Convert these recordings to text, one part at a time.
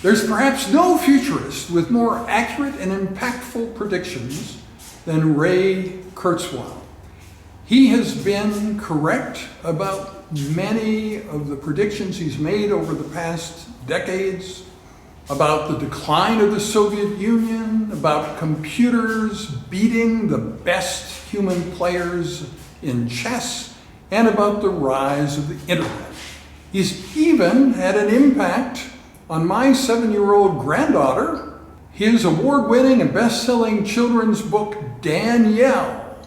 There's perhaps no futurist with more accurate and impactful predictions than Ray Kurzweil. He has been correct about many of the predictions he's made over the past decades, about the decline of the Soviet Union, about computers beating the best human players in chess, and about the rise of the internet. He's even had an impact on my 7-year-old granddaughter. His award-winning and best-selling children's book, Danielle,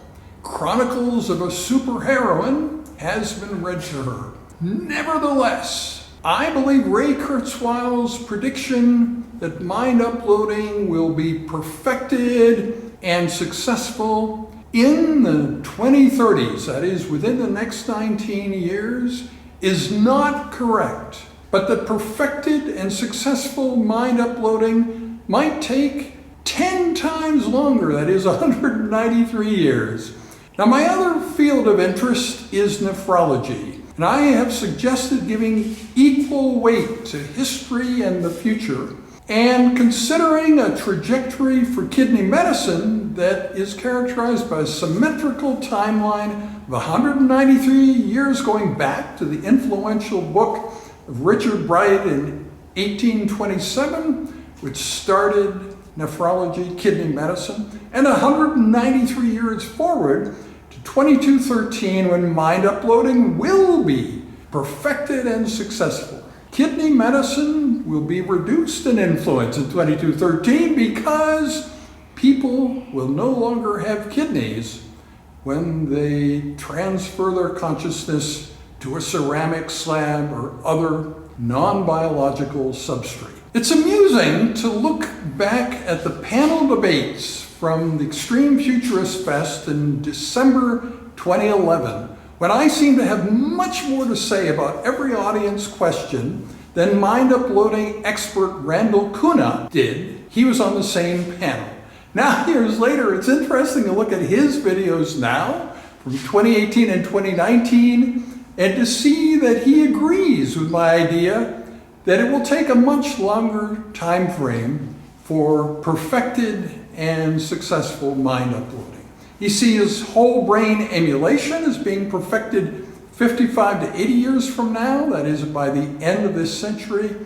Chronicles of a Superheroine, has been read to her. Nevertheless, I believe Ray Kurzweil's prediction that mind uploading will be perfected and successful in the 2030s, that is, within the next 19 years, is not correct, but that perfected and successful mind uploading might take 10 times longer, that is 193 years. Now, my other field of interest is nephrology, and I have suggested giving equal weight to history and the future, and considering a trajectory for kidney medicine that is characterized by a symmetrical timeline of 193 years going back to the influential book of Richard Bright in 1827, which started nephrology, kidney medicine, and 193 years forward to 2213 when mind uploading will be perfected and successful. Kidney medicine will be reduced in influence in 2213 because people will no longer have kidneys when they transfer their consciousness to a ceramic slab or other non-biological substrate. It's amusing to look back at the panel debates from the Extreme Futurist Fest in December 2011, when I seem to have much more to say about every audience question than mind-uploading expert Randall Kuna did. He was on the same panel. Now, years later, it's interesting to look at his videos now, from 2018 and 2019, and to see that he agrees with my idea that it will take a much longer time frame for perfected and successful mind uploading. He sees whole brain emulation as being perfected 55 to 80 years from now, that is by the end of this century.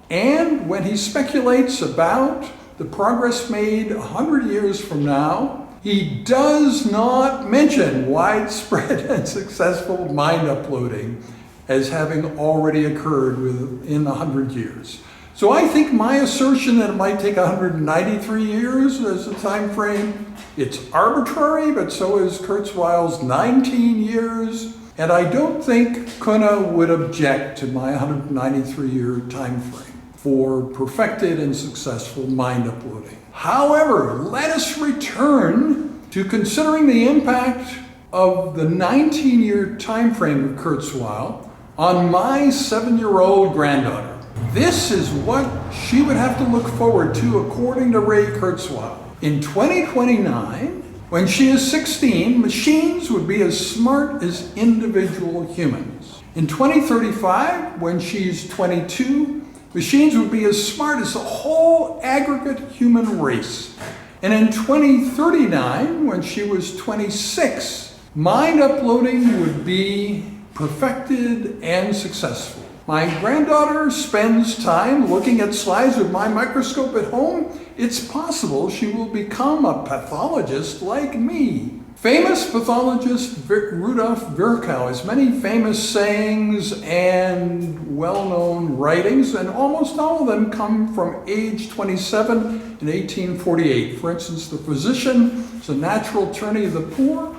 And when he speculates about the progress made 100 years from now, he does not mention widespread and successful mind uploading as having already occurred within 100 years. So I think my assertion that it might take 193 years as a time frame, it's arbitrary, but so is Kurzweil's 19 years. And I don't think Kuna would object to my 193-year time frame for perfected and successful mind uploading. However, let us return to considering the impact of the 19-year time frame of Kurzweil on my 7-year-old granddaughter. This is what she would have to look forward to according to Ray Kurzweil. In 2029, when she is 16, machines would be as smart as individual humans. In 2035, when she's 22, machines would be as smart as the whole aggregate human race. And in 2039, when she was 26, mind uploading would be perfected and successful. My granddaughter spends time looking at slides with my microscope at home. It's possible she will become a pathologist like me. Famous pathologist Rudolf Virchow has many famous sayings and well-known writings, and almost all of them come from age 27 in 1848. For instance, the physician is a natural attorney of the poor,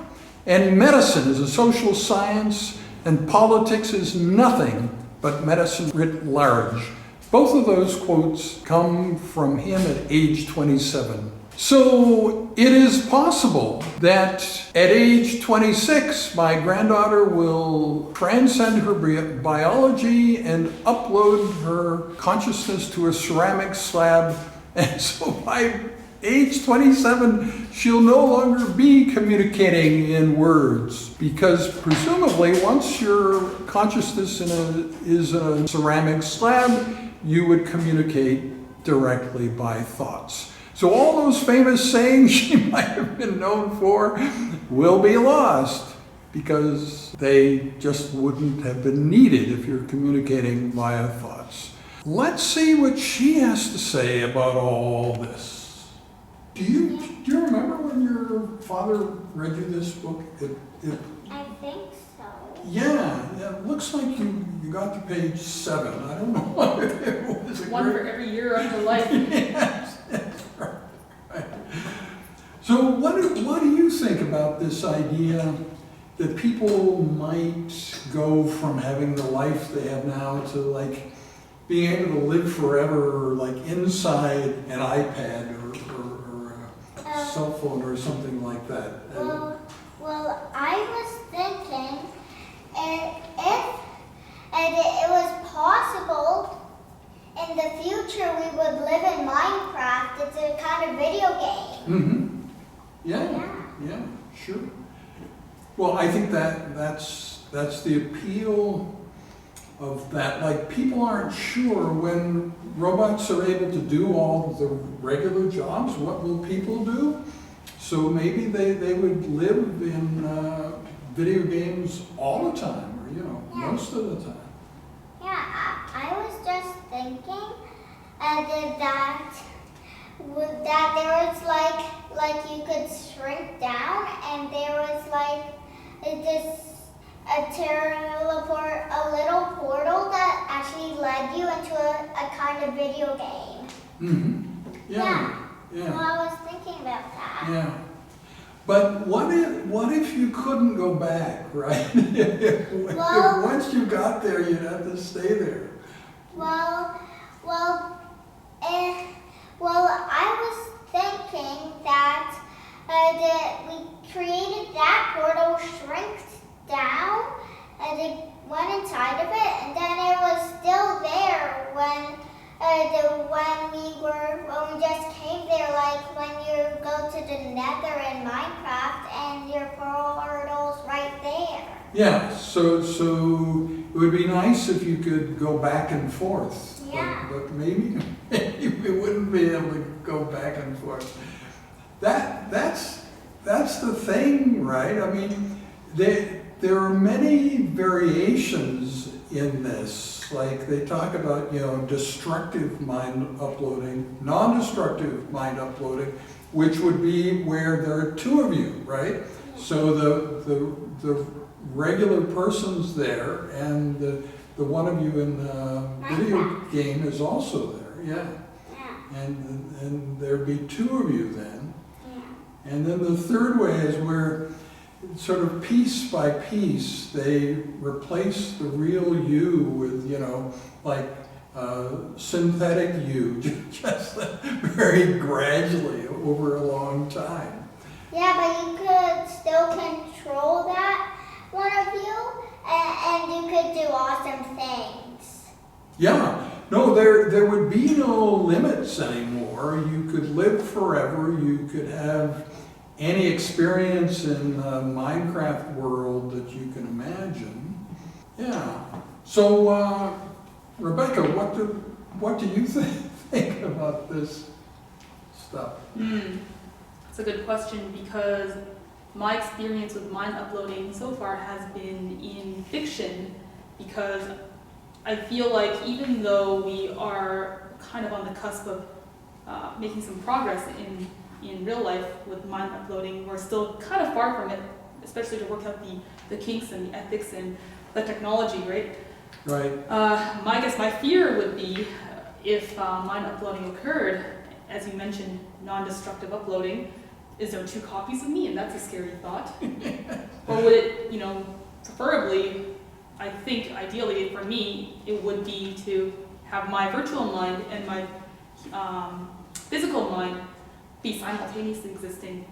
and medicine is a social science, and politics is nothing but medicine writ large. Both of those quotes come from him at age 27. So it is possible that at age 26, my granddaughter will transcend her biology and upload her consciousness to a ceramic slab. And so by age 27, she'll no longer be communicating in words, because presumably once your consciousness is in a ceramic slab, you would communicate directly by thoughts. So all those famous sayings she might have been known for will be lost because they just wouldn't have been needed if you're communicating via thoughts. Let's see what she has to say about all this. Do you remember when your father read you this book? I think so. Yeah, it looks like you got to page 7. I don't know if it was one for every year of your life. Yes, that's right. So what do you think about this idea that people might go from having the life they have now to like being able to live forever, like inside an iPad or a cell phone or something like that? Well, I was thinking if it was possible in the future we would live in Minecraft. It's a kind of video game. Mm-hmm. Yeah, sure. Well, I think that's the appeal of that. Like, people aren't sure when robots are able to do all the regular jobs, what will people do? So maybe they would live in video games all the time, or most of the time. Yeah, I was just thinking that there was like you could shrink down, and there was like a little portal that actually led you into a kind of video game. Mm-hmm. Yeah. Well, I was thinking about that. Yeah. But what if you couldn't go back, right? if once you got there, you'd have to stay there. Well, I was thinking that we created that portal, shrinked down, and it went inside of it, and then it was still there when we just came there, like when you go to the Nether in Minecraft, and your portal's right there. Yeah, so it would be nice if you could go back and forth. Yeah. But maybe we wouldn't be able to go back and forth. That's the thing, right? I mean, there are many variations in this. Like they talk about, destructive mind uploading, non-destructive mind uploading, which would be where there are two of you, right? So the regular person's there, and the one of you in the video game is also there, yeah. And there'd be two of you then. Yeah. And then the third way is where sort of piece by piece they replace the real you with, synthetic you, just very gradually over a long time. Yeah, but you could still control that one of you, and you could do awesome things. Yeah, no, there would be no limits anymore. You could live forever. You could have any experience in the Minecraft world that you can imagine. Yeah. So, Rebecca, what do you think about this stuff? That's a good question, because my experience with mind uploading so far has been in fiction, because I feel like even though we are kind of on the cusp of making some progress in real life with mind uploading, we're still kind of far from it, especially to work out the kinks and the ethics and the technology, right? Right. My fear would be if mind uploading occurred, as you mentioned, non-destructive uploading, is there 2 copies of me? And that's a scary thought. Or would it, preferably, I think ideally for me, it would be to have my virtual mind and my physical mind be simultaneously existing.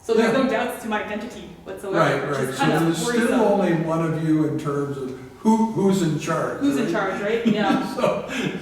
So there's no doubts to my identity whatsoever. Right. So there's still only one of you in terms of who's in charge. Who's in charge, right? Yeah.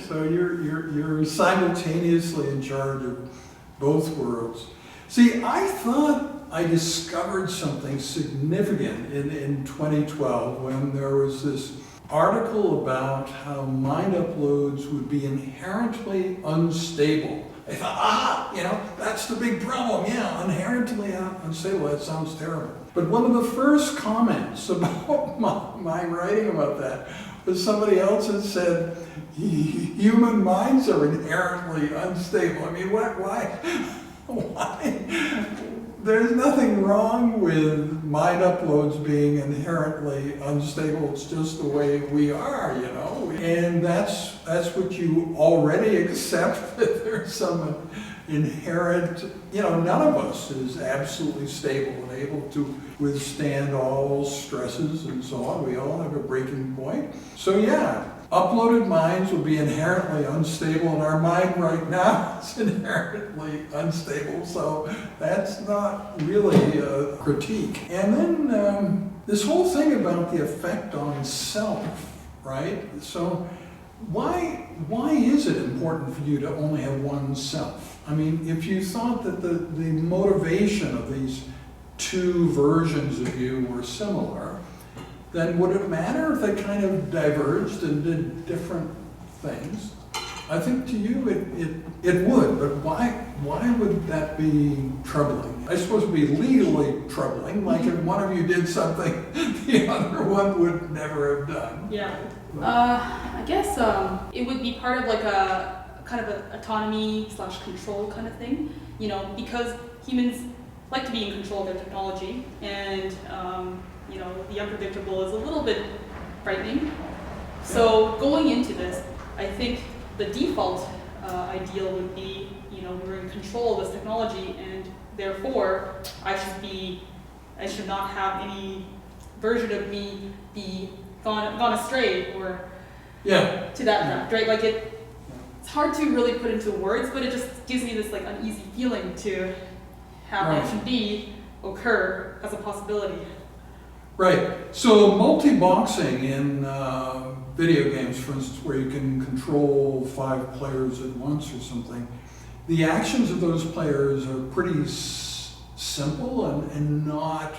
so you're simultaneously in charge of both worlds. See, I thought I discovered something significant in 2012 when there was this article about how mind uploads would be inherently unstable. I thought, that's the big problem. Yeah, inherently unstable. That sounds terrible. But one of the first comments about my writing about that was somebody else had said, human minds are inherently unstable. I mean, why? There's nothing wrong with mind uploads being inherently unstable. It's just the way we are, And that's what you already accept, that there's some inherent, none of us is absolutely stable and able to withstand all stresses and so on. We all have a breaking point. So yeah, uploaded minds will be inherently unstable, and our mind right now is inherently unstable, so that's not really a critique. And then this whole thing about the effect on self, right? So why is it important for you to only have one self? I mean, if you thought that the motivation of these two versions of you were similar, then would it matter if they kind of diverged and did different things? I think to you it would, but why would that be troubling? I suppose it would be legally troubling, like if one of you did something the other one would never have done. Yeah. I guess it would be part of like a kind of an autonomy/control kind of thing, because humans like to be in control of their technology, and the unpredictable is a little bit frightening. So going into this, I think the default ideal would be, we're in control of this technology, and therefore I should not have any version of me be gone astray or to that fact, right? Like it's hard to really put into words, but it just gives me this like uneasy feeling to have option B occur as a possibility. Right. So multi-boxing in video games, for instance, where you can control 5 players at once or something, the actions of those players are pretty simple and not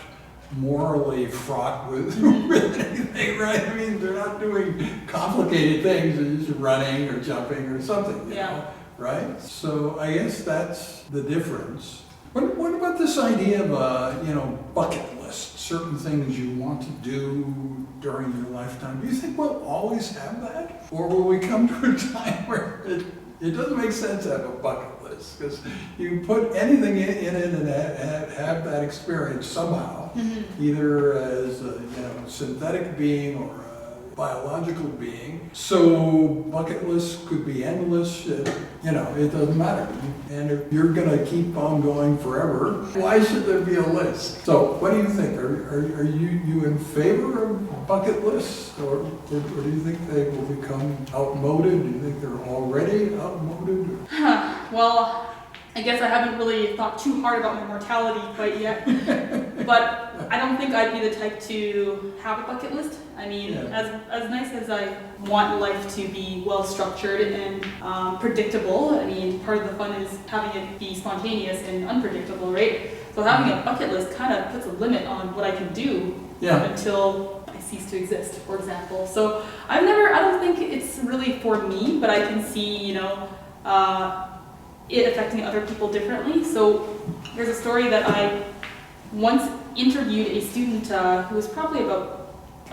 morally fraught with anything, right? I mean, they're not doing complicated things, they're just running or jumping or something, you know, right? So I guess that's the difference. What about this idea of a, bucket list, certain things you want to do during your lifetime? Do you think we'll always have that? Or will we come to a time where it doesn't make sense to have a bucket list? Because you can put anything in it and have that experience somehow, either as a synthetic being or a biological being. So bucket lists could be endless. It doesn't matter. And if you're going to keep on going forever, why should there be a list? So what do you think? Are you in favor of bucket lists? Or do you think they will become outmoded? Do you think they're already outmoded? Well, I guess I haven't really thought too hard about my mortality quite yet. But I don't think I'd be the type to have a bucket list. I mean, as nice as I want life to be well structured and predictable, I mean, part of the fun is having it be spontaneous and unpredictable, right? So having a bucket list kind of puts a limit on what I can do until I cease to exist, for example. So I don't think it's really for me, but I can see, it affecting other people differently. So there's a story that I once interviewed a student who was probably about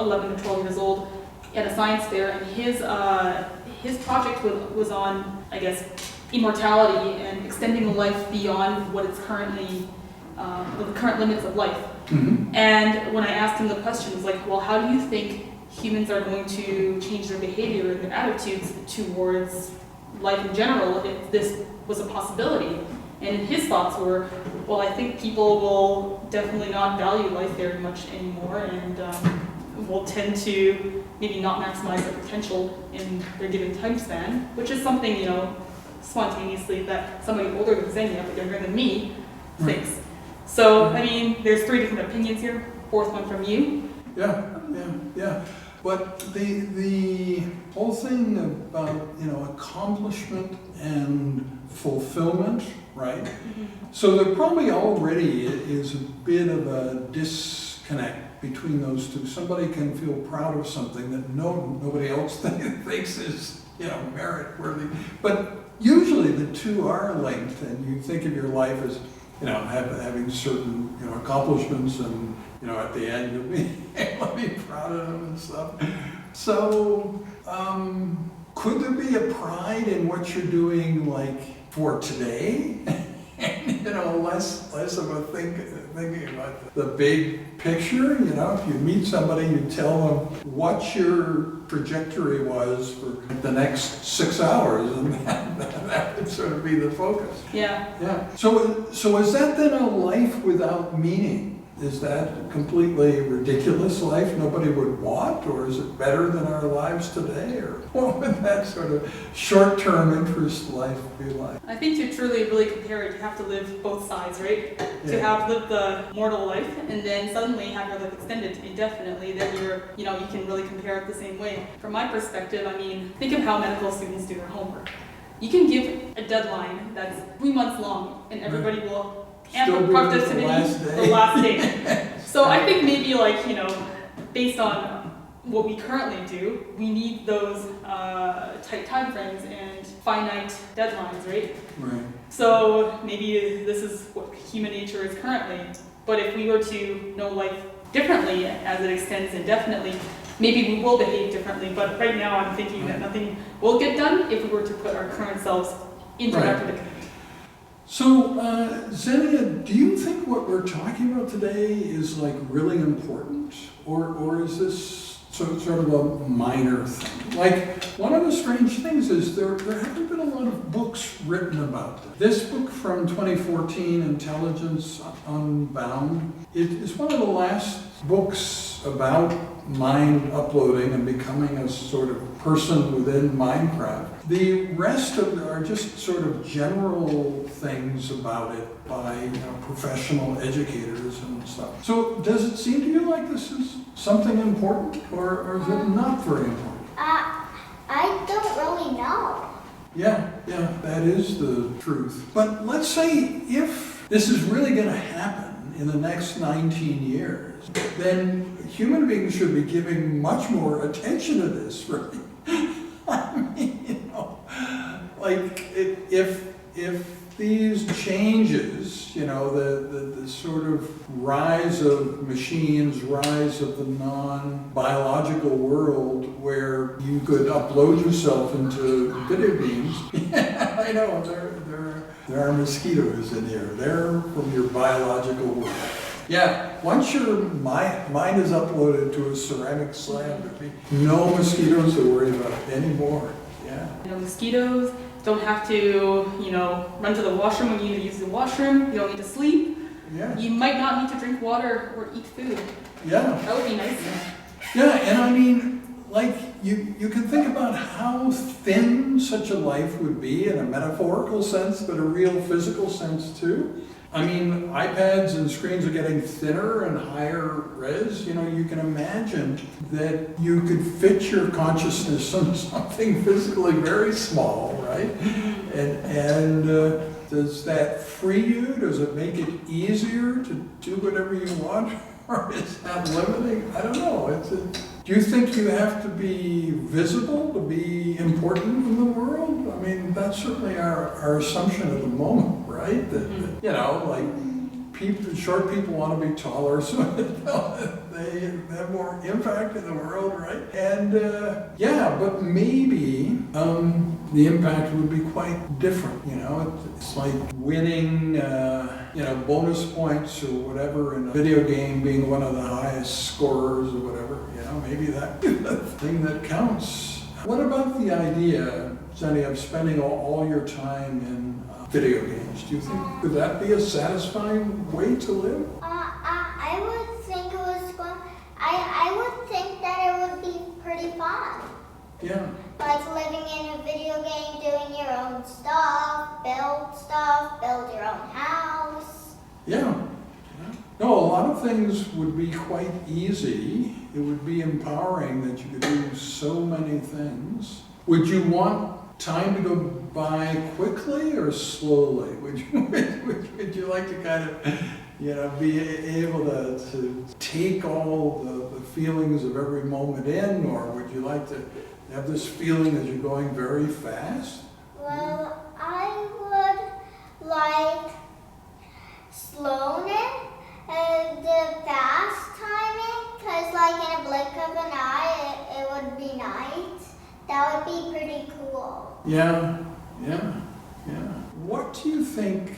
11 or 12 years old at a science fair, and his project was on, I guess, immortality and extending life beyond what it's currently, the current limits of life. And when I asked him the question, it was like, well, how do you think humans are going to change their behavior and their attitudes towards life in general if this was a possibility? And his thoughts were, well, I think people will definitely not value life very much anymore, and will tend to maybe not maximize their potential in their given time span, which is something, spontaneously that somebody older than Xenia, but younger than me, thinks. So, I mean, there's 3 different opinions here, 4th one from you. Yeah. But the whole thing about, accomplishment and fulfillment, right? So there probably already is a bit of a disconnect between those two. Somebody can feel proud of something that nobody else thinks is, merit worthy. But usually the two are linked, and you think of your life as, having certain, accomplishments, and, at the end you'll be able to be proud of them and stuff. So, could there be a pride in what you're doing, like, for today? And, less of a thinking about the big picture. If you meet somebody, you tell them what your trajectory was for the next 6 hours, and that would sort of be the focus. Yeah. Yeah. So is that then a life without meaning? Is that a completely ridiculous life nobody would want, or is it better than our lives today? Or what would that sort of short-term interest life be like? I think to truly really compare it, you have to live both sides, right? Yeah. To have lived the mortal life and then suddenly have your life extended indefinitely, then you can really compare it the same way. From my perspective, think of how medical students do their homework. You can give a deadline that's 3 months long, and everybody will amp up productivity the last day. So I think maybe based on what we currently do, we need those tight time frames and finite deadlines, right? Right. So maybe this is what human nature is currently. But if we were to know life differently as it extends indefinitely, maybe we will behave differently. But right now I'm thinking that nothing will get done if we were to put our current selves into that predicament. So, Xenia, do you think what we're talking about today is really important, or is this sort of a minor thing? Like, one of the strange things is there haven't been a lot of books written about this. This book from 2014, Intelligence Unbound, it is one of the last books about mind uploading and becoming a sort of person within Minecraft. The rest of it are just sort of general things about it by professional educators and stuff. So does it seem to you like this is something important, or is it not very important? I don't really know. Yeah, that is the truth. But let's say if this is really going to happen in the next 19 years, then human beings should be giving much more attention to this, right? If these changes, the sort of rise of machines, rise of the non-biological world where you could upload yourself into video games. Yeah, I know, there are mosquitoes in here. They're from your biological world. Yeah, once your mind is uploaded to a ceramic slab, there'll be no mosquitoes to worry about anymore. Yeah. Mosquitoes don't have to, run to the washroom when you need to use the washroom. You don't need to sleep. Yeah. You might not need to drink water or eat food. Yeah. That would be nice. Yeah, and you can think about how thin such a life would be in a metaphorical sense, but a real physical sense too. iPads and screens are getting thinner and higher res. You can imagine that you could fit your consciousness on something physically very small, right? And does that free you? Does it make it easier to do whatever you want? Or is that limiting? I don't know. Do you think you have to be visible to be important in the world? That's certainly our assumption at the moment, right? That, short people want to be taller, so they have more impact in the world, right? And but maybe the impact would be quite different. It's like winning, bonus points or whatever in a video game, being one of the highest scorers or whatever. Maybe that's the thing that counts. What about the idea, Xenia, of spending all your time in video games? Do you think, could that be a satisfying way to live? I would think it was fun. I would think that it would be pretty fun. Yeah. Like living in a video game, doing your own stuff, build your own house. Yeah. No, a lot of things would be quite easy. It would be empowering that you could do so many things. Would you want time to go by quickly, or or slowly? Would you like to kind of, be able to take all the feelings of every moment in, or would you like to have this feeling as you're going very fast? Well, I would like slowness and the fast timing, because like in a blink of an eye, it would be night. That would be pretty cool. Yeah. What do you think,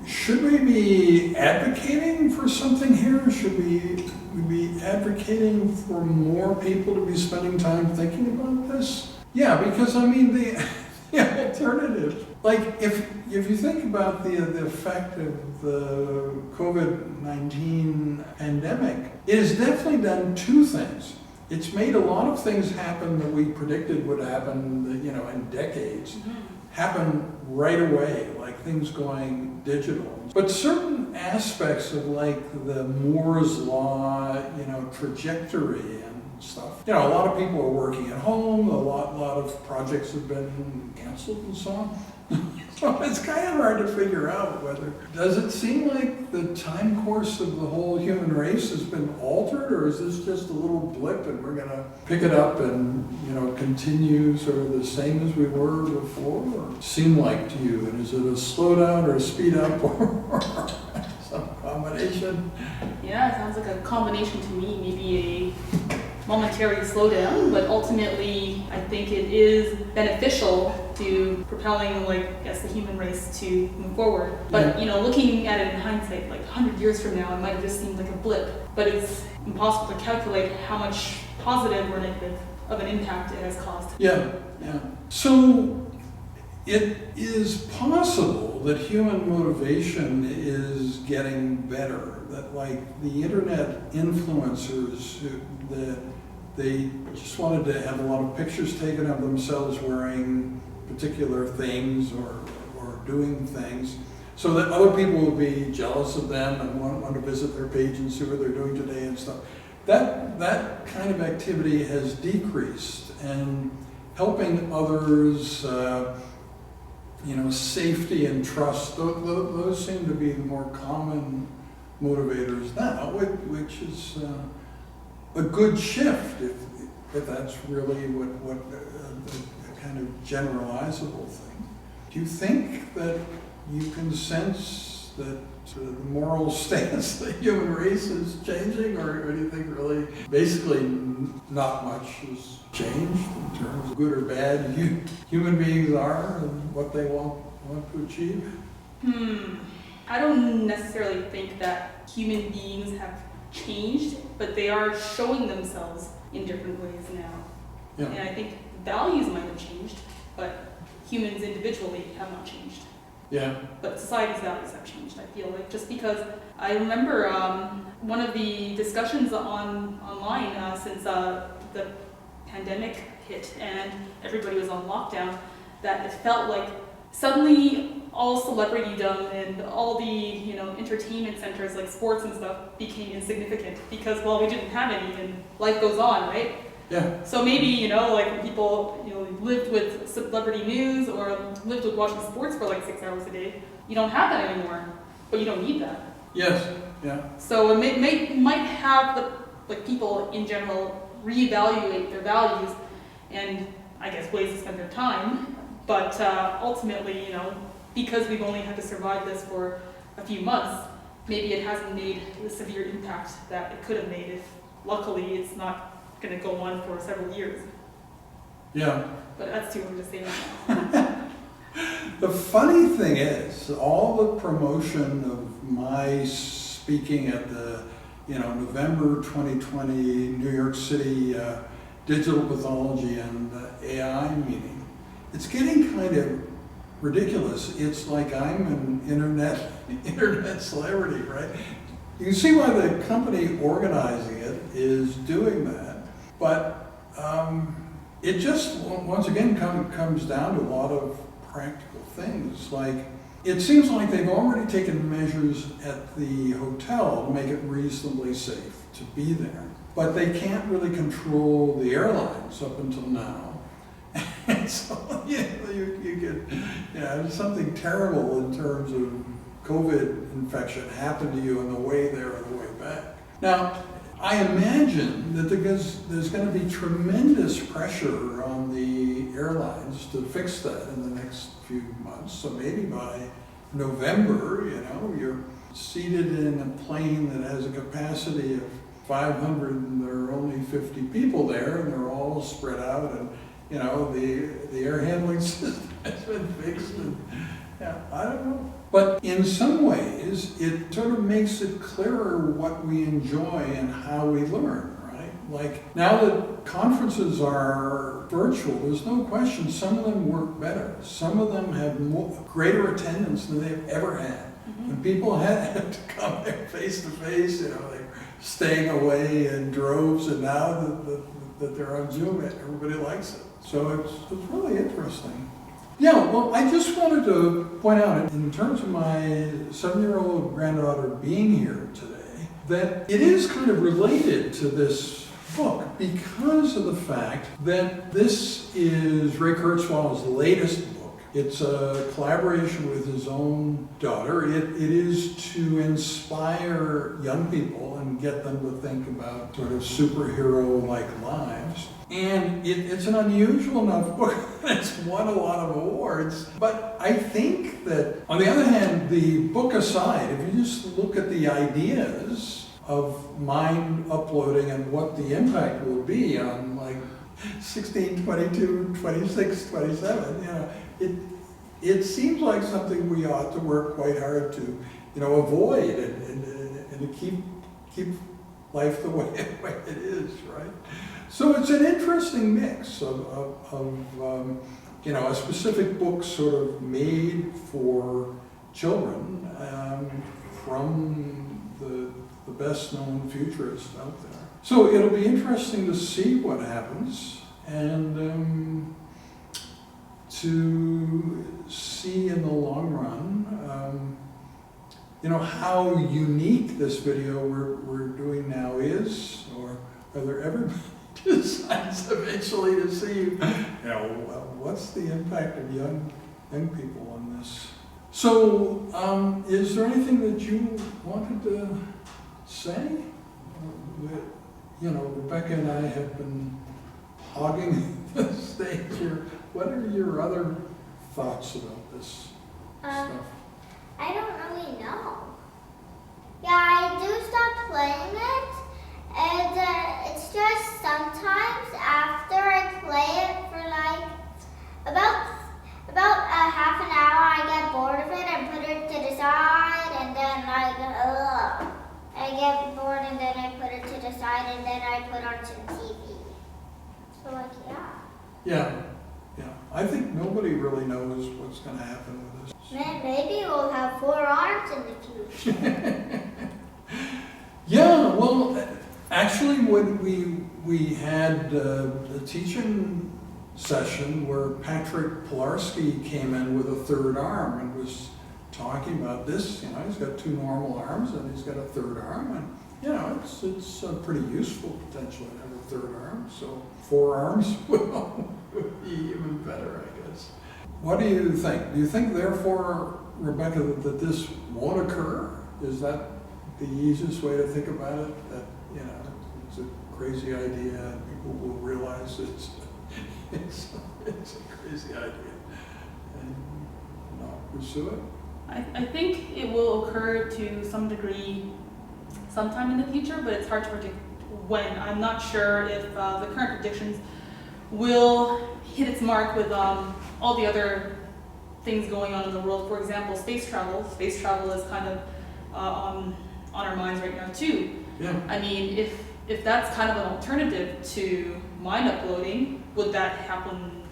should we be advocating for something here? Should we be advocating for more people to be spending time thinking about this? Yeah, because the alternative, if you think about the effect of the COVID-19 pandemic, it has definitely done two things. It's made a lot of things happen that we predicted would happen, in decades, happen right away, like things going digital. But certain aspects of the Moore's Law, trajectory and stuff. A lot of people are working at home, a lot of projects have been canceled and so on. So it's kind of hard to figure out does it seem like the time course of the whole human race has been altered, or is this just a little blip and we're gonna pick it up and, continue sort of the same as we were before? Or seem like to you, and is it a slowdown or a speed up or some combination? Yeah, it sounds like a combination to me, maybe a momentary slowdown, but ultimately I think it is beneficial to propelling, the human race to move forward. But, looking at it in hindsight, 100 years from now, it might have just seemed like a blip, but it's impossible to calculate how much positive or negative of an impact it has caused. Yeah. So it is possible that human motivation is getting better, that the internet influencers that they just wanted to have a lot of pictures taken of themselves wearing particular things or doing things so that other people would be jealous of them and want to visit their page and see what they're doing today and stuff. That kind of activity has decreased, and helping others, safety and trust, those seem to be the more common motivators now, which is a good shift if that's really what a kind of generalizable thing. Do you think that you can sense that the moral stance of the human race is changing, or do you think really basically not much has changed in terms of good or bad human beings are and what they want to achieve? I don't necessarily think that human beings have changed, but they are showing themselves in different ways now. Yeah. And I think values might have changed, but humans individually have not changed. Yeah. But society's values have changed, I feel like, just because I remember one of the discussions online since the pandemic hit and everybody was on lockdown, that it felt like suddenly all celebritydom and all the entertainment centers like sports and stuff became insignificant because, well, we didn't have any and life goes on, right? Yeah. So maybe, when people, lived with celebrity news or lived with watching sports for 6 hours a day, you don't have that anymore, but you don't need that. Yes. Yeah. So it might have the people in general reevaluate their values and, I guess, ways to spend their time. But ultimately, because we've only had to survive this for a few months, maybe it hasn't made the severe impact that it could have made if, luckily, it's not going to go on for several years. Yeah. But that's too early to say right now. The funny thing is, all the promotion of my speaking at the, November 2020 New York City Digital Pathology and AI meeting, it's getting kind of ridiculous. It's like I'm an internet celebrity, right? You can see why the company organizing it is doing that, but it just once again comes down to a lot of practical things. It seems like they've already taken measures at the hotel to make it reasonably safe to be there, but they can't really control the airlines up until now. And so, you get, something terrible in terms of COVID infection happen to you on the way there or the way back. Now, I imagine that there's going to be tremendous pressure on the airlines to fix that in the next few months. So maybe by November, you're seated in a plane that has a capacity of 500 and there are only 50 people there and they're all spread out, and the air handling system has been fixed, and I don't know. But in some ways, it sort of makes it clearer what we enjoy and how we learn, right? Like, now that conferences are virtual, there's no question some of them work better. Some of them have greater attendance than they've ever had. Mm-hmm. And people had to come there face to face, they're staying away in droves, and now that they're on Zoom, everybody likes it. So it's really interesting. Yeah, well, I just wanted to point out, in terms of my 7-year-old granddaughter being here today, that it is kind of related to this book because of the fact that this is Ray Kurzweil's latest book. It's a collaboration with his own daughter. It is to inspire young people and get them to think about sort of superhero-like lives. And it's an unusual enough book. It's won a lot of awards. But I think that, on the other hand, the book aside, if you just look at the ideas of mind uploading and what the impact will be on 16, 22, 26, 27, it seems like something we ought to work quite hard to, avoid and to keep life the way it is, right? So it's an interesting mix of a specific book sort of made for children from the best-known futurists out there. So it'll be interesting to see what happens, and to see in the long run, how unique this video we're doing now is, or whether everybody decides eventually to see, what's the impact of young people on this. So, is there anything that you wanted to say? Rebecca and I have been hogging the stage here. What are your other thoughts about this stuff? I don't really know. Yeah, I do stop playing it, and it's just sometimes after I play it for about a half an hour, I get bored of it and put it to the side, and then I get bored, and then I put it to the side, and then I put on some TV. So Yeah. I think nobody really knows what's going to happen with this. Maybe we'll have 4 arms in the future. Yeah, well, actually, when we had a teaching session where Patrick Pilarski came in with a 3rd arm and was talking about this. He's got 2 normal arms and he's got a 3rd arm, and it's pretty useful potentially to have a 3rd arm. So 4 arms would be even better, I guess. What do you think? Do you think, therefore, Rebecca, that this won't occur? Is that the easiest way to think about it? That it's a crazy idea, and people will realize it's a crazy idea and not pursue it? I think it will occur to some degree sometime in the future, but it's hard to predict when. I'm not sure if the current predictions will hit its mark with all the other things going on in the world. For example, space travel. Space travel is kind of on our minds right now too. Yeah. I mean, if that's kind of an alternative to mind uploading, would that happen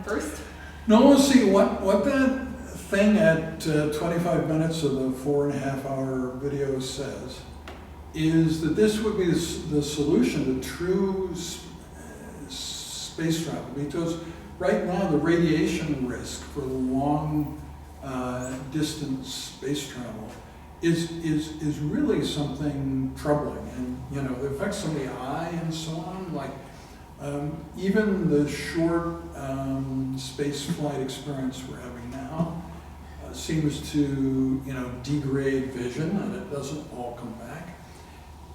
first? No, we'll see what that thing at 25 minutes of the 4.5-hour video says is that this would be the solution to true space travel, because right now the radiation risk for long distance space travel is really something troubling, and the effects on the eye and so on, like Even the short space flight experience we're having now seems to, degrade vision, and it doesn't all come back.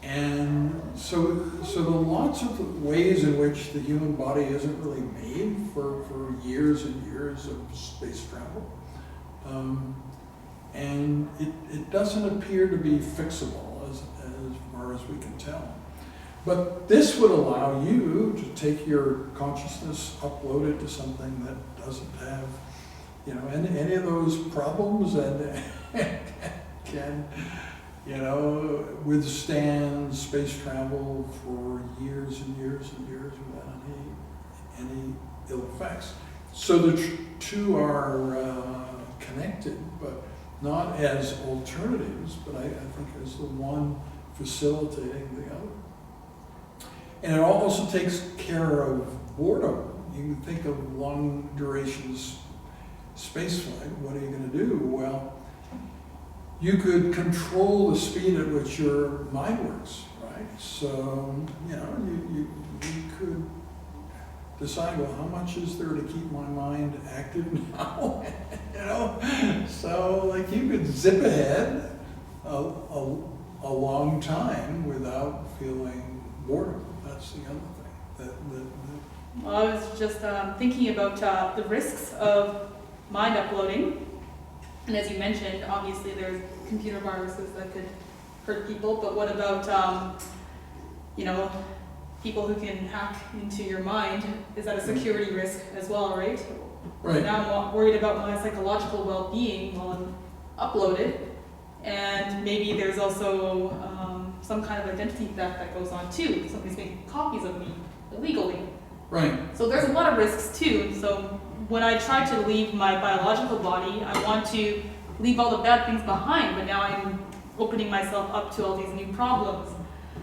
And so there are lots of ways in which the human body isn't really made for years and years of space travel. And it doesn't appear to be fixable as far as we can tell. But this would allow you to take your consciousness, upload it to something that doesn't have, any of those problems, and can, withstand space travel for years and years and years without any ill effects. So the two are connected, but not as alternatives, but I think as the one facilitating the other. And it also takes care of boredom. You can think of long duration space flight. What are you going to do? Well, you could control the speed at which your mind works, right? So, you could decide, well, how much is there to keep my mind active now? So like you could zip ahead a long time without feeling boredom. That's the other thing. Well, I was just thinking about the risks of mind uploading. And as you mentioned, obviously there's computer viruses that could hurt people, but what about, people who can hack into your mind? Is that a security risk as well, right? Right. Now I'm worried about my psychological well-being while I'm uploaded. And maybe there's also some kind of identity theft that goes on too. Somebody's making copies of me illegally. Right. So there's a lot of risks too. So when I try to leave my biological body, I want to leave all the bad things behind, but now I'm opening myself up to all these new problems.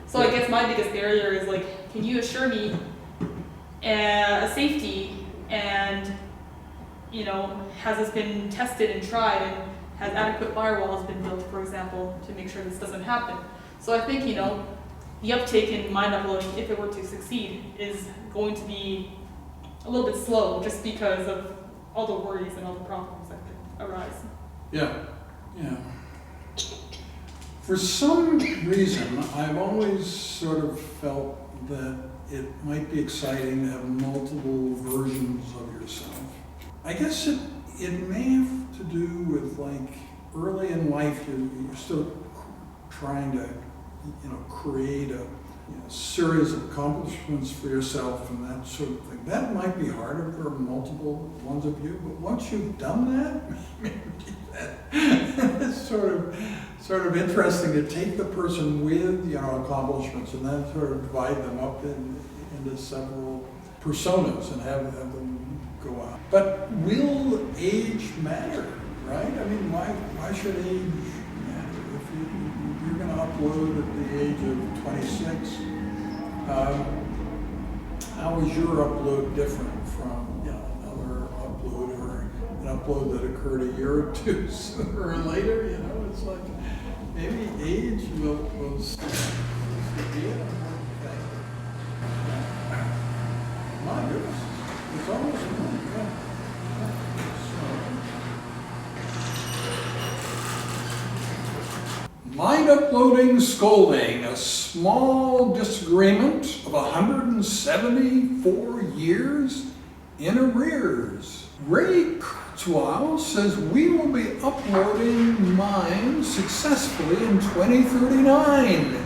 So I guess my biggest barrier is like, can you assure me a safety, and has this been tested and tried, and has adequate firewalls been built, for example, to make sure this doesn't happen? So I think the uptake in mind uploading, if it were to succeed, is going to be a little bit slow, just because of all the worries and all the problems that could arise. Yeah. For some reason, I've always sort of felt that it might be exciting to have multiple versions of yourself. I guess it may have to do with like early in life, you're still trying to create a series of accomplishments for yourself and that sort of thing. That might be harder for multiple ones of you, but once you've done that, maybe it's sort of interesting to take the person with accomplishments and then sort of divide them up into several personas and have them go out. But will age matter, right? I mean, why should age matter? If you're going to upload at the age of 26, how is your upload different from another upload, or an upload that occurred a year or two sooner or later? It's like maybe age will be an important factor. My goodness, it's almost noon. Mind uploading scolding, a small disagreement of 174 years in arrears. Ray Kurzweil says we will be uploading minds successfully in 2039.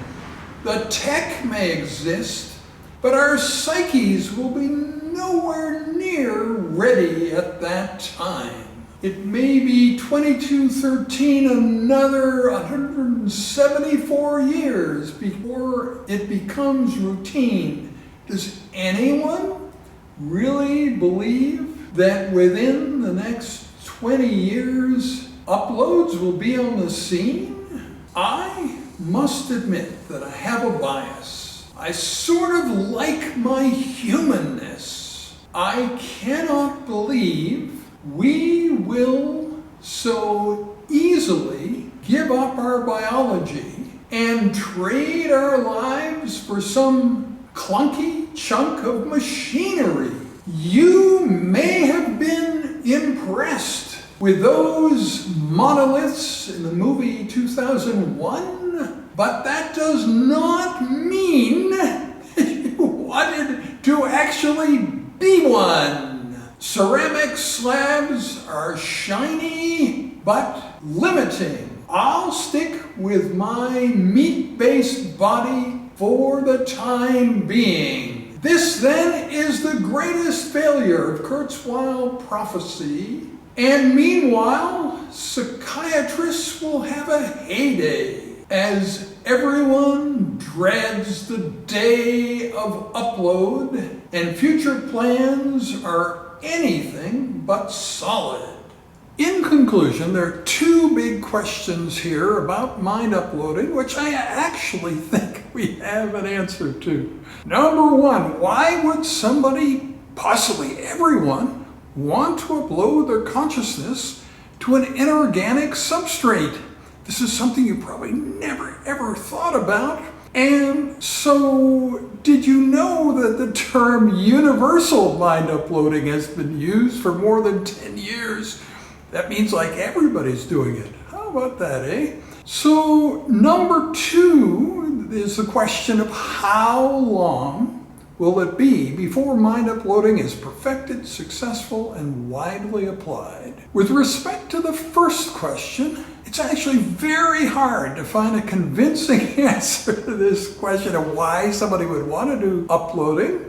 The tech may exist, but our psyches will be nowhere near ready at that time. It may be 2213, another 174 years before it becomes routine. Does anyone really believe that within the next 20 years, uploads will be on the scene? I must admit that I have a bias. I sort of like my humanness. I cannot believe we will so easily give up our biology and trade our lives for some clunky chunk of machinery. You may have been impressed with those monoliths in the movie 2001, but that does not mean you wanted to actually be one. Ceramic slabs are shiny but limiting. I'll stick with my meat-based body for the time being. This then is the greatest failure of Kurzweil prophecy, and meanwhile, psychiatrists will have a heyday as everyone dreads the day of upload and future plans are anything but solid. In conclusion, there are two big questions here about mind uploading, which I actually think we have an answer to. Number one, why would somebody, possibly everyone, want to upload their consciousness to an inorganic substrate? This is something you probably never ever thought about. And so, did you know that the term universal mind uploading has been used for more than 10 years? That means like everybody's doing it. How about that, eh? So, number two is the question of how long will it be before mind uploading is perfected, successful, and widely applied? With respect to the first question, it's actually very hard to find a convincing answer to this question of why somebody would want to do uploading,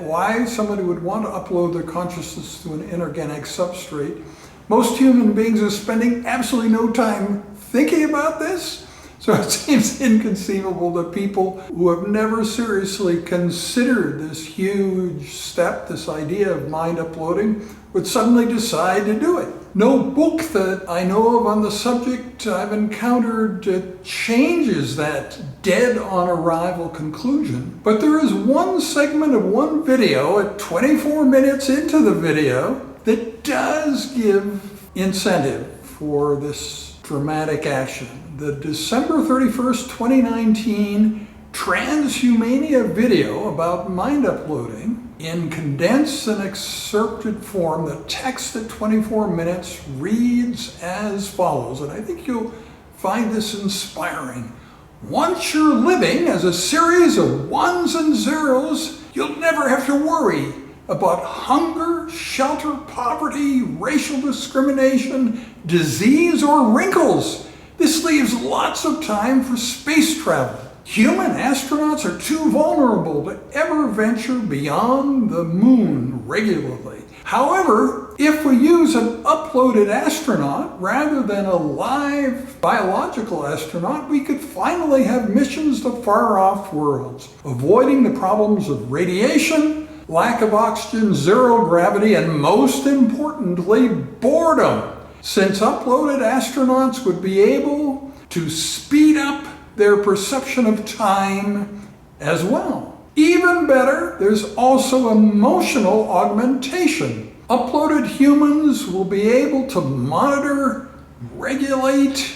why somebody would want to upload their consciousness to an inorganic substrate. Most human beings are spending absolutely no time thinking about this, so it seems inconceivable that people who have never seriously considered this huge step, this idea of mind uploading, would suddenly decide to do it. No book that I know of on the subject I've encountered changes that dead-on-arrival conclusion, but there is one segment of one video at 24 minutes into the video that does give incentive for this dramatic action. The December 31st, 2019 Transhumania video about mind uploading, in condensed and excerpted form, the text at 24 minutes reads as follows, and I think you'll find this inspiring. Once you're living as a series of ones and zeros, you'll never have to worry about hunger, shelter, poverty, racial discrimination, disease, or wrinkles. This leaves lots of time for space travel. Human astronauts are too vulnerable to ever venture beyond the moon regularly. However, if we use an uploaded astronaut rather than a live biological astronaut, we could finally have missions to far-off worlds, avoiding the problems of radiation, lack of oxygen, zero gravity, and most importantly, boredom, since uploaded astronauts would be able to speed up their perception of time as well. Even better, there's also emotional augmentation. Uploaded humans will be able to monitor, regulate,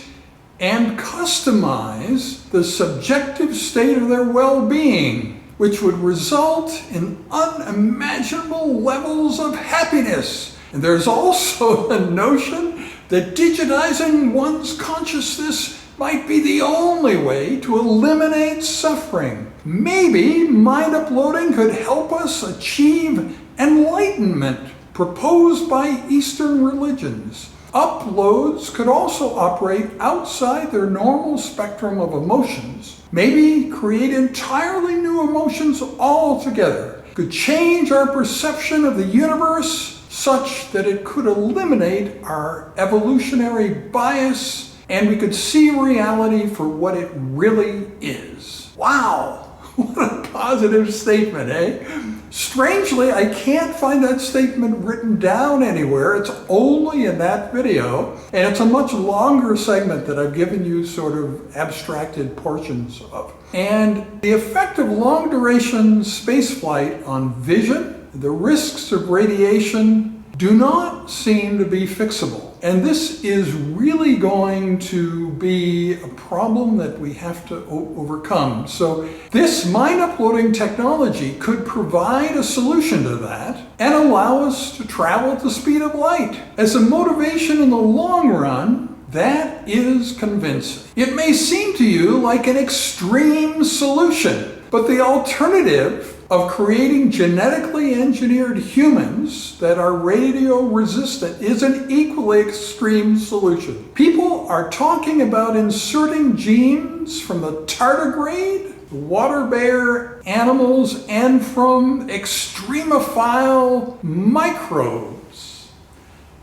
and customize the subjective state of their well-being, which would result in unimaginable levels of happiness. And there's also the notion that digitizing one's consciousness might be the only way to eliminate suffering. Maybe mind uploading could help us achieve enlightenment proposed by Eastern religions. Uploads could also operate outside their normal spectrum of emotions, maybe create entirely new emotions altogether, could change our perception of the universe such that it could eliminate our evolutionary bias and we could see reality for what it really is. Wow, what a positive statement, eh? Strangely, I can't find that statement written down anywhere. It's only in that video, and it's a much longer segment that I've given you sort of abstracted portions of. And the effect of long-duration spaceflight on vision, the risks of radiation, do not seem to be fixable. And this is really going to be a problem that we have to overcome. So this mind uploading technology could provide a solution to that and allow us to travel at the speed of light. As a motivation in the long run, that is convincing. It may seem to you like an extreme solution, but the alternative of creating genetically engineered humans that are radio resistant is an equally extreme solution. People are talking about inserting genes from the tardigrade, water bear animals, and from extremophile microbes,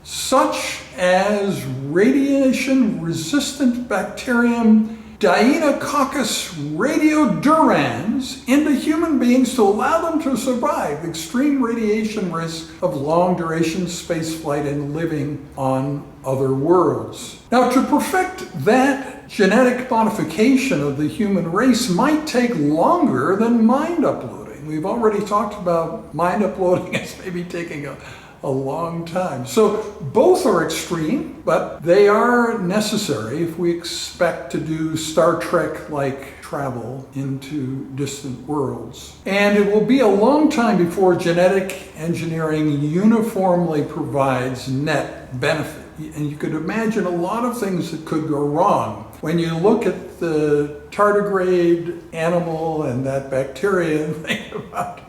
such as radiation-resistant bacterium Deinococcus radiodurans into human beings to allow them to survive extreme radiation risk of long-duration spaceflight and living on other worlds. Now, to perfect that genetic modification of the human race might take longer than mind uploading. We've already talked about mind uploading as maybe taking a long time. So both are extreme, but they are necessary if we expect to do Star Trek-like travel into distant worlds. And it will be a long time before genetic engineering uniformly provides net benefit. And you could imagine a lot of things that could go wrong. When you look at the tardigrade animal and that bacteria and think about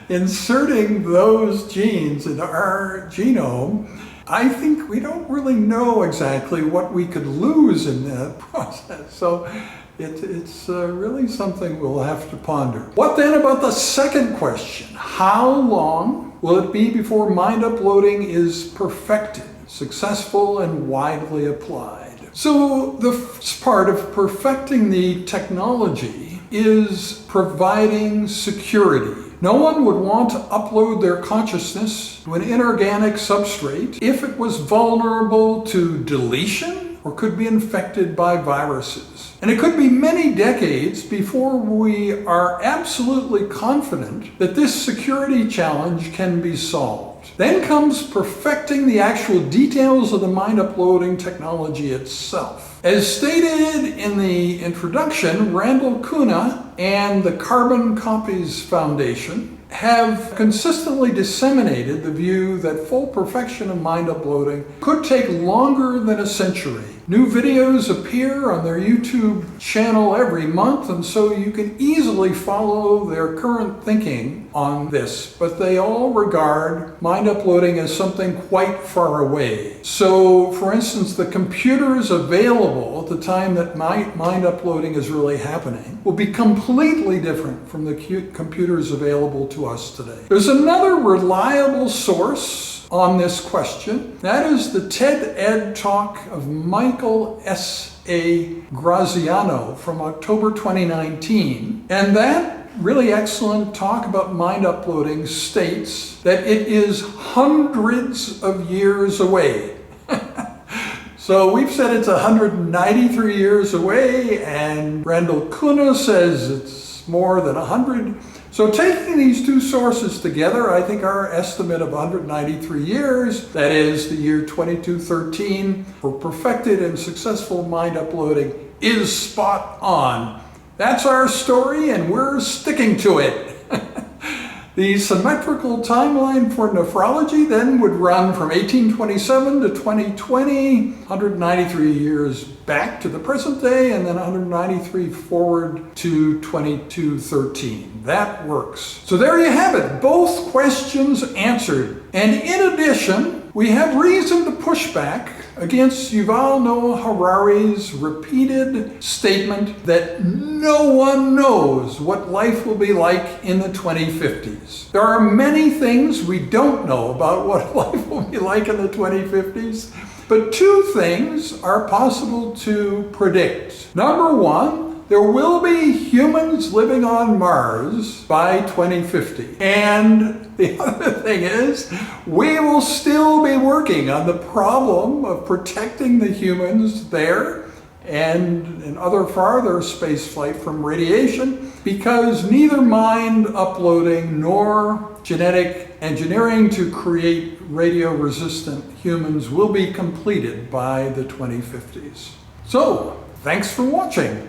inserting those genes in our genome, I think we don't really know exactly what we could lose in that process. So it's really something we'll have to ponder. What then about the second question? How long will it be before mind uploading is perfected, successful, and widely applied? So the first part of perfecting the technology is providing security. No one would want to upload their consciousness to an inorganic substrate if it was vulnerable to deletion or could be infected by viruses. And it could be many decades before we are absolutely confident that this security challenge can be solved. Then comes perfecting the actual details of the mind uploading technology itself. As stated in the introduction, Randall Kuna and the Carbon Copies Foundation have consistently disseminated the view that full perfection of mind uploading could take longer than a century. New videos appear on their YouTube channel every month, and so you can easily follow their current thinking on this, but they all regard mind uploading as something quite far away. So, for instance, the computers available at the time that mind uploading is really happening will be completely different from the computers available to us today. There's another reliable source on this question. That is the TED-Ed talk of Michael S.A. Graziano from October 2019. And that really excellent talk about mind uploading states that it is hundreds of years away. So we've said it's 193 years away, and Randall Kuna says it's more than 100. So taking these two sources together, I think our estimate of 193 years, that is the year 2213, for perfected and successful mind uploading, is spot on. That's our story, and we're sticking to it. The symmetrical timeline for nephrology then would run from 1827 to 2020, 193 years back to the present day, and then 193 forward to 2213. That works. So there you have it, both questions answered. And in addition, we have reason to push back against Yuval Noah Harari's repeated statement that no one knows what life will be like in the 2050s. There are many things we don't know about what life will be like in the 2050s, but two things are possible to predict. Number one, there will be humans living on Mars by 2050. And the other thing is, we will still be working on the problem of protecting the humans there and other farther space flight from radiation, because neither mind uploading nor genetic engineering to create radio-resistant humans will be completed by the 2050s. So, thanks for watching.